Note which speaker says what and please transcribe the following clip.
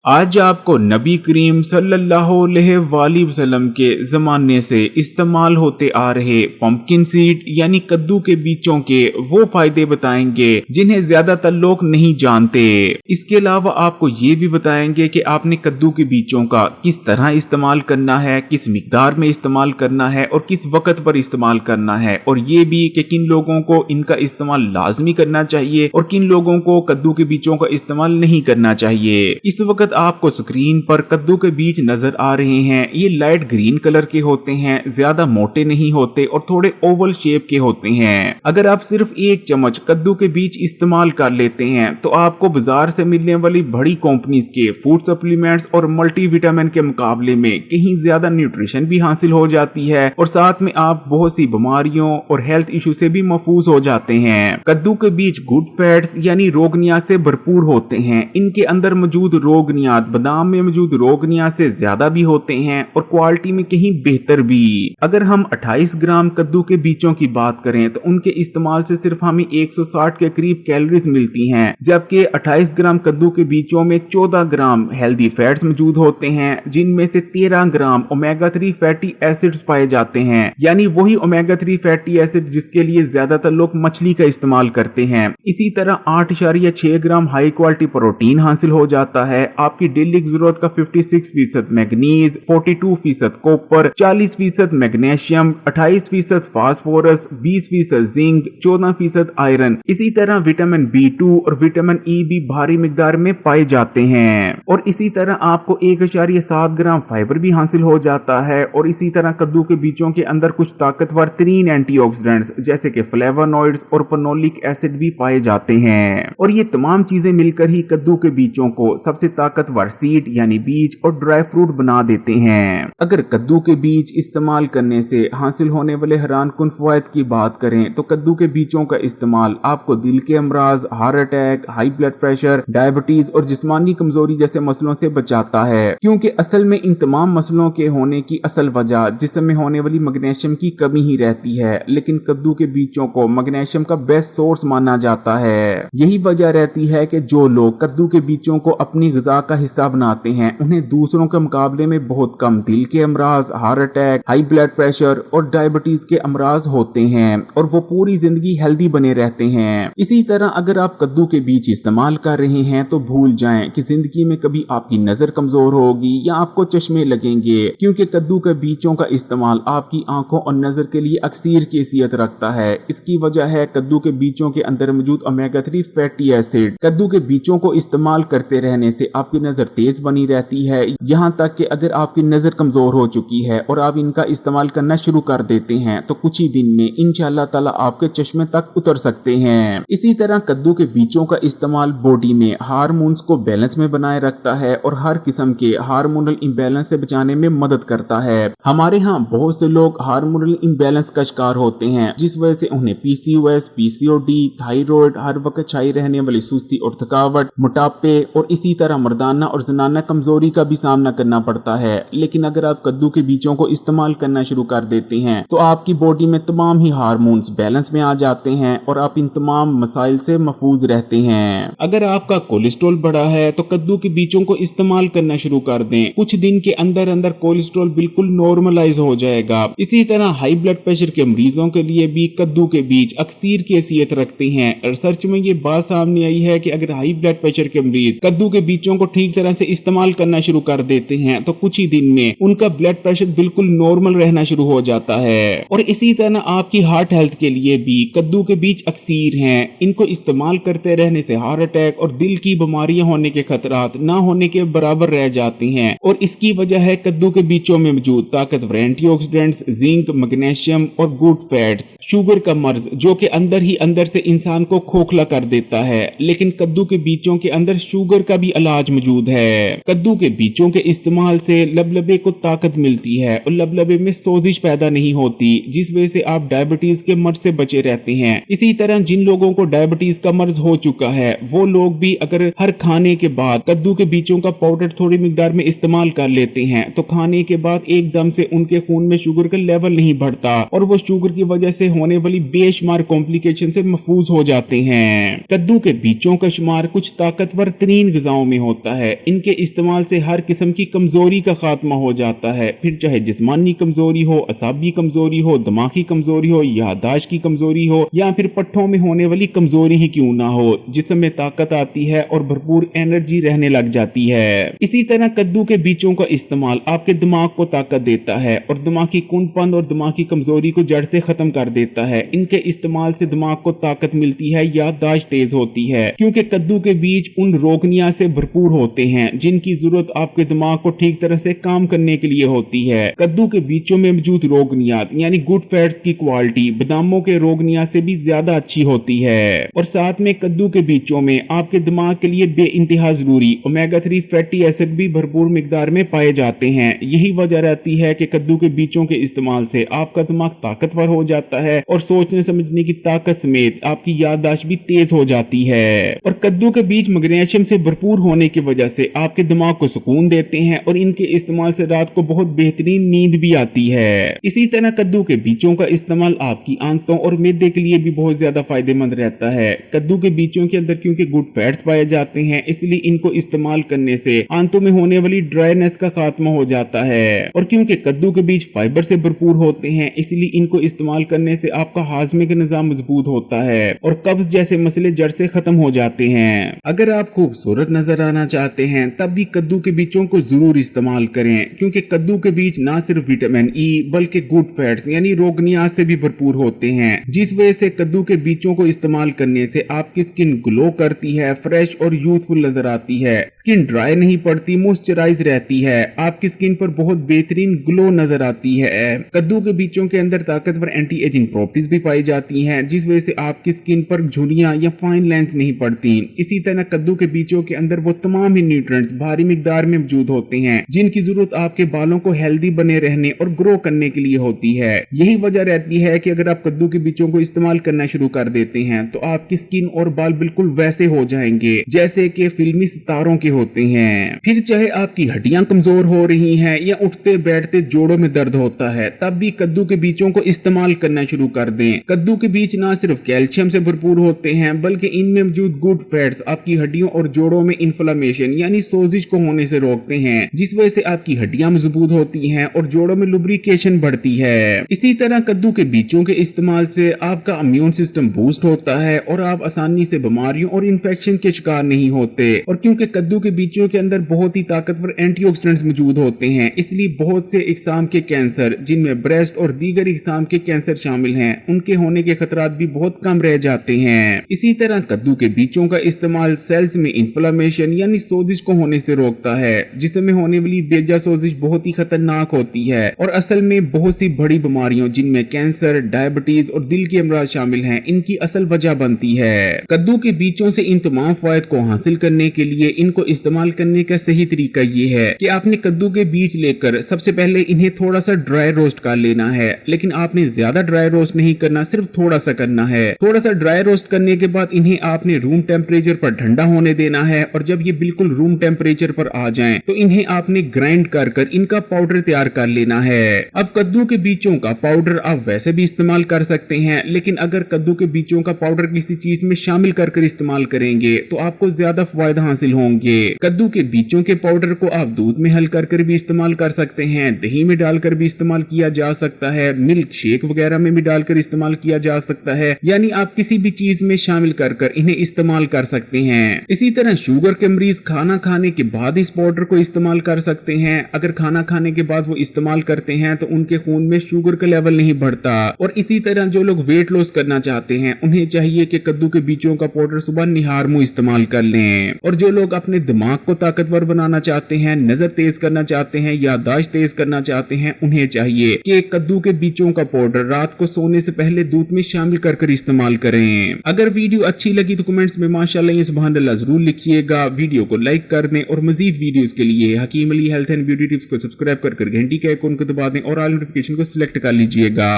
Speaker 1: आज आपको नबी करीम सल्लल्लाहु अलैहि वसल्लम के ज़माने से इस्तेमाल होते आ रहे पंपकिन सीड यानी कद्दू के बीजों के वो फायदे बताएंगे जिन्हें ज्यादातर लोग नहीं जानते। इसके अलावा आपको ये भी बताएंगे कि आपने कद्दू के बीजों का किस तरह इस्तेमाल करना है, किस मिकदार में इस्तेमाल करना है और किस वक्त पर इस्तेमाल करना है, और ये भी कि किन लोगों को इनका इस्तेमाल लाजमी करना चाहिए और किन लोगों को कद्दू के बीजों का इस्तेमाल नहीं करना चाहिए। इस वक्त आपको स्क्रीन पर कद्दू के बीज नजर आ रहे हैं। ये लाइट ग्रीन कलर के होते हैं, ज्यादा मोटे नहीं होते और थोड़े ओवल शेप के होते हैं। अगर आप सिर्फ एक चम्मच कद्दू के बीज इस्तेमाल कर लेते हैं तो आपको बाजार से मिलने वाली बड़ी कंपनीज के फूड सप्लीमेंट्स और मल्टीविटामिन के मुकाबले में कहीं ज्यादा न्यूट्रिशन भी हासिल हो जाती है और साथ में आप बहुत सी बीमारियों और हेल्थ इशू से भी महफूज हो जाते हैं। कद्दू के बीज गुड फैट्स यानी रोगनियात से भरपूर होते हैं। इनके अंदर मौजूद रोगनियात बादाम में मौजूद रोगनियात से ज्यादा भी होते हैं और क्वालिटी में कहीं बेहतर भी। अगर हम 28 ग्राम कद्दू के बीजों की बात करें तो उनके इस्तेमाल से सिर्फ हमें 160 के करीब कैलोरीज मिलती हैं, जबकि 28 ग्राम कद्दू के बीजों में 14 ग्राम हेल्दी फैट्स मौजूद होते हैं, जिनमें से 13 ग्राम ओमेगा 3 फैटी एसिड्स पाए जाते हैं, यानी वही ओमेगा 3 फैटी एसिड जिसके लिए ज्यादातर लोग मछली का इस्तेमाल करते हैं। इसी तरह 8.6 ग्राम हाई क्वालिटी प्रोटीन हासिल हो जाता है। आपकी डेली जरूरत का 56% manganese, 42% copper, 40% magnesium, 28% phosphorus, 20% zinc, 14% iron. इसी तरह विटामिन B2 और विटामिन E भी भारी मिकदार में पाए जाते हैं। और इसी तरह आपको 1.7 ग्राम फाइबर भी हासिल हो जाता है। और इसी तरह कद्दू के बीजों के अंदर कुछ ताकतवर तरीन एंटीऑक्सीडेंट्स जैसे कि फ्लेवोनॉइड्स और पेनोलिक एसिड भी पाए जाते हैं। और ये तमाम चीजें मिलकर ही कद्दू के बीजों को सबसे ताकतवर सीड यानी बीज और ड्राई फ्रूट बना देते हैं। अगर कद्दू के बीज इस्तेमाल करने से हासिल होने वाले हैरान कुन फवायद की बात करें तो कद्दू के बीजों का इस्तेमाल आपको दिल के अमराज, heart attack, high blood pressure, diabetes और जिस्मानी कमजोरी जैसे मसलों से बचाता है, क्योंकि असल में इन तमाम मसलों के होने की असल वजह जिस्म में होने वाली मैग्नीशियम की कमी ही रहती है। लेकिन कद्दू के बीजों को मैग्नीशियम का बेस्ट सोर्स माना जाता है। यही वजह रहती है कि जो लोग कद्दू के बीजों को अपनी ग़िज़ा का हिस्सा बनाते हैं उन्हें दूसरों के मुकाबले में बहुत कम दिल के अमराज, heart attack, high blood pressure और डायबिटीज के अमराज होते हैं और वो पूरी जिंदगी हेल्दी बने रहते हैं। इसी तरह अगर आप कद्दू के बीज इस्तेमाल कर रहे हैं तो भूल जाएं कि जिंदगी में कभी आपकी नजर कमजोर होगी या आपको चश्मे लगेंगे, क्योंकि कद्दू के बीजों का इस्तेमाल आपकी आंखों और नजर के लिए अक्सर कैफियत रखता है। इसकी वजह है कद्दू के बीजों के अंदर मौजूद ओमेगा 3 फैटी एसिड। कद्दू के बीजों को इस्तेमाल करते रहने से आपकी नजर तेज बनी रहती है, यहाँ तक कि अगर आपकी नजर कमजोर हो चुकी है और आप इनका इस्तेमाल करना शुरू कर देते हैं तो कुछ ही दिन में इंशाअल्लाह ताला आपके चश्मे तक उतर सकते हैं। इसी तरह कद्दू के बीजों का इस्तेमाल बॉडी में हार्मोन्स को बैलेंस में बनाए रखता है और हर किस्म के हार्मोनल इम्बैलेंस से बचाने में मदद करता है। हमारे यहाँ बहुत से लोग हार्मोनल इम्बैलेंस का शिकार होते हैं, जिस वजह से उन्हें PCOS, PCOD, थायराइड, हर वक्त छाई रहने वाली सुस्ती और थकावट, मोटापे और इसी तरह मर्दाना और जनाना कमजोरी का भी सामना करना पड़ता है। लेकिन अगर आप कद्दू के बीजों को इस्तेमाल करना शुरू कर देते हैं तो आपकी बॉडी में तमाम ही हार्मोन्स बैलेंस में आ जाते हैं और आप इन तमाम मसाइल से महफूज रहते हैं। अगर आपका कोलेस्ट्रॉल बढ़ा है तो कद्दू के बीजों को इस्तेमाल करना शुरू कर दें, कुछ दिन के अंदर अंदर कोलेस्ट्रॉल बिल्कुल नॉर्मलाइज हो जाएगा। इसी तरह हाई ब्लड प्रेशर के मरीजों के लिए भी कद्दू के बीज अक्सर कैफियत रखते हैं। रिसर्च में ये बात सामने आई है कि अगर हाई ब्लड प्रेशर के मरीज कद्दू के बीजों को ठीक तरह से इस्तेमाल करना शुरू कर देते हैं तो कुछ ही दिन में उनका ब्लड प्रेशर बिल्कुल नॉर्मल रहना शुरू हो जाता है। और इसी तरह आपकी हार्ट हेल्थ के लिए भी कद्दू के बीज अक्सर हैं। इनको इस्तेमाल करते रहने से हार्ट अटैक और दिल की बीमारियां होने के खतरात ना होने के बराबर रह जाती हैं। और इसकी वजह है कद्दू के बीजों में मौजूद ताकतवर एंटीऑक्सीडेंट्स, जिंक, मैग्नीशियम और गुड फैट्स। शुगर का मर्ज जो कि अंदर ही अंदर से इंसान को खोखला कर देता है, लेकिन कद्दू के बीजों के अंदर शुगर का भी इलाज मौजूद है। कद्दू के बीजों के इस्तेमाल से लबलबे को ताकत मिलती है और लबलबे में सोजिश पैदा नहीं होती, जिस वजह से आप डायबिटीज के मर्ज से बचे रहते हैं। इसी तरह जिन लोगों को डायबिटीज का मर्ज हो चुका है वो लोग भी अगर हर खाने के बाद कद्दू के बीजों का पाउडर थोड़ी मिकदार में इस्तेमाल कर लेते हैं तो खाने के बाद एकदम से उनके खून में शुगर का लेवल नहीं बढ़ता और वो शुगर की वजह से होने वाली बेशुमार कॉम्प्लिकेशन से महफूज हो जाते हैं। कद्दू के बीजों का शुमार कुछ ताकतवर तरीन ग़िज़ाओं में होता है। इनके इस्तेमाल से हर किस्म की कमजोरी का खात्मा हो जाता है, फिर चाहे जिस्मानी कमजोरी हो, असाबी कमजोरी हो, दिमागी कमजोरी हो, याददाश्त की कमजोरी हो या फिर पट्टों में होने वाली कमजोरी ही क्यों ना हो। जिस्म में ताकत आती है और भरपूर एनर्जी रहने लग जाती है। इसी तरह कद्दू के बीजों का इस्तेमाल आपके दिमाग को ताकत देता है और दिमागी कुंदपन और दिमागी कमजोरी को जड़ से खत्म कर देता है। इनके इस्तेमाल से दिमाग को ताकत मिलती है, याददाश्त तेज होती है, क्योंकि कद्दू के बीज उन रोगनिया से भरपूर होते हैं जिनकी जरूरत आपके दिमाग को ठीक तरह से काम करने के लिए होती है। कद्दू के बीजों में मौजूद रोगनियात यानी गुड फैट्स की क्वालिटी बादामों के रोगनियात से भी ज्यादा अच्छी होती है और साथ में कद्दू के बीजों में आपके दिमाग के लिए बेइंतहा जरूरी ओमेगा 3 फैटी एसिड भी भरपूर मिकदार में पाए जाते हैं। यही वजह रहती है कि कद्दू के बीजों के इस्तेमाल से आपका दिमाग ताकतवर हो जाता है और सोचने समझने की ताकत समेत आपकी याददाश्त भी तेज हो जाती है। और कद्दू के बीज मैग्नीशियम से भरपूर होने की वजह से आपके दिमाग को सुकून देते हैं और इनके इस्तेमाल से रात को बहुत बेहतरीन नींद भी आती है। इसी तरह कद्दू के बीजों का इस्तेमाल आपकी आंतों और मैदे के लिए भी बहुत ज्यादा फायदेमंद रहता है। कद्दू के बीजों के अंदर क्योंकि गुड फैट्स पाए जाते हैं, इसलिए इनको इस्तेमाल करने से आंतों में होने वाली ड्राईनेस का खात्मा हो जाता है और क्योंकि कद्दू के बीज फाइबर से भरपूर होते हैं, इसलिए इनको इस्तेमाल करने से आपका हाजमे का निजाम मजबूत होता है और कब्ज जैसे मसले जड़ से खत्म हो जाते हैं। अगर आप खूबसूरत नजर आना चाहते हैं तब भी कद्दू के बीजों को जरूर इस्तेमाल करें, क्योंकि कद्दू के बीज ना सिर्फ विटामिन ई बल्कि गुड फैट्स यानी रोगनियात से भी भरपूर होते हैं, जिस वजह से कद्दू के बीजों को इस्तेमाल करने से आपकी स्किन ग्लो करती है, फ्रेश और यूथफुल नजर आती है, स्किन ड्राई नहीं पड़ती, मॉइस्चराइज रहती है, आपकी स्किन पर बहुत बेहतरीन ग्लो नजर आती है। कद्दू के बीजों के अंदर ताकतवर एंटी एजिंग प्रॉपर्टीज भी पाई जाती हैं, जिस वजह से आपकी स्किन पर झुर्रियां या फाइन लाइंस नहीं पड़ती। इसी तरह कद्दू के बीजों के अंदर वो तमाम ही न्यूट्रिएंट्स भारी मिकदार में मौजूद होते हैं जिनकी जरूरत आपके बालों को हेल्दी बने रहने और ग्रो करने के लिए होती है। यही वजह रहती है कि अगर आप कद्दू के बीजों को इस्तेमाल करना शुरू कर देते हैं तो आपकी स्किन और बाल बिल्कुल वैसे हो जाएंगे जैसे कि फिल्मी सितारों के होते हैं। फिर चाहे आपकी हड्डियां कमजोर हो रही हैं या उठते बैठते जोड़ों में दर्द होता है, तब भी कद्दू के बीजों को इस्तेमाल करना शुरू कर दें। कद्दू के बीज ना सिर्फ कैल्शियम से भरपूर होते हैं बल्कि इनमें मौजूद गुड फैट्स आपकी हड्डियों और जोड़ों में इन्फ्लेमेशन यानी सोजिश को होने से रोकते हैं, जिस वजह से आपकी हड्डियां मजबूत होती हैं और जोड़ों में लुब्रिकेशन बढ़ती है। इसी तरह कद्दू के बीजों के इस्तेमाल से आपका इम्यून सिस्टम बूस्ट होता है और आप आसानी से बीमारियों और इन्फेक्शन के शिकार नहीं होते। और क्योंकि कद्दू के बीजों के अंदर बहुत ही ताकतवर एंटीऑक्सीडेंट्स मौजूद होते हैं, इसलिए बहुत से इकसाम के कैंसर जिनमें ब्रेस्ट और दीगर इकसाम के कैंसर शामिल हैं, उनके होने के खतरात भी बहुत कम रह जाते हैं। इसी तरह कद्दू के बीजों का इस्तेमाल सेल्स में इन्फ्लेमेशन यानी सोजिश को होने से रोकता है, जिसमें होने वाली बेजा सोजिश बहुत ही खतरनाक होती है और असल में बहुत सी बड़ी बीमारियों जिनमें कैंसर, डायबिटीज और दिल के अमराज शामिल हैं, इनकी असल वजह बनती है। कद्दू के बीजों से इन तमाम फायद को हासिल करने के लिए इनको इस्तेमाल करने का सही तरीका ये है कि आपने कद्दू के बीज लेकर सबसे पहले इन्हें थोड़ा सा ड्राई रोस्ट कर लेना है, लेकिन आपने ज्यादा ड्राई रोस्ट नहीं करना, सिर्फ थोड़ा सा करना है। थोड़ा सा ड्राई रोस्ट करने के बाद इन्हें आपने रूम टेम्परेचर पर ठंडा होने देना है और जब ये बिल्कुल रूम टेम्परेचर पर आ जाएं, तो इन्हें आपने ग्राइंड कर इनका पाउडर तैयार कर लेना है। अब कद्दू के बीजों का पाउडर आप वैसे भी इस्तेमाल कर सकते हैं, लेकिन अगर कद्दू के बीजों का पाउडर किसी चीज में शामिल कर इस्तेमाल करेंगे तो आपको ज्यादा फायदा हासिल होंगे। कद्दू के बीजों के पाउडर को आप दूध में हल कर भी इस्तेमाल कर सकते हैं, दही में डालकर भी इस्तेमाल किया जा सकता है, मिल्क शेक वगैरह में भी डालकर इस्तेमाल किया जा सकता है, यानी आप किसी भी चीज में शामिल कर इन्हें इस्तेमाल कर सकते हैं। इसी तरह शुगर के मरीज खाना खाने के बाद इस पाउडर को इस्तेमाल कर सकते हैं। अगर खाना खाने के बाद वो इस्तेमाल करते हैं तो उनके खून में शुगर का लेवल नहीं बढ़ता। और इसी तरह जो लोग वेट लॉस करना चाहते हैं उन्हें चाहिए कि कद्दू के बीजों का पाउडर सुबह निहार मुंह इस्तेमाल कर लें। और जो लोग अपने दिमाग को ताकतवर बनाना चाहते हैं, नजर तेज करना चाहते हैं, याददाश्त तेज करना चाहते हैं, उन्हें चाहिए कि कद्दू के बीजों का पाउडर रात को सोने से पहले दूध में शामिल कर इस्तेमाल करें। अगर वीडियो अच्छी लगी तो कमेंट्स में माशाअल्लाह या सुभान अल्लाह जरूर लिखिएगा। वीडियो को लाइक कर दें और मजीद वीडियोस के लिए Hakim Ali health and beauty tips को सब्सक्राइब कर घंटी के आइकन को दबा दें और ऑल नोटिफिकेशन को सिलेक्ट कर लीजिएगा।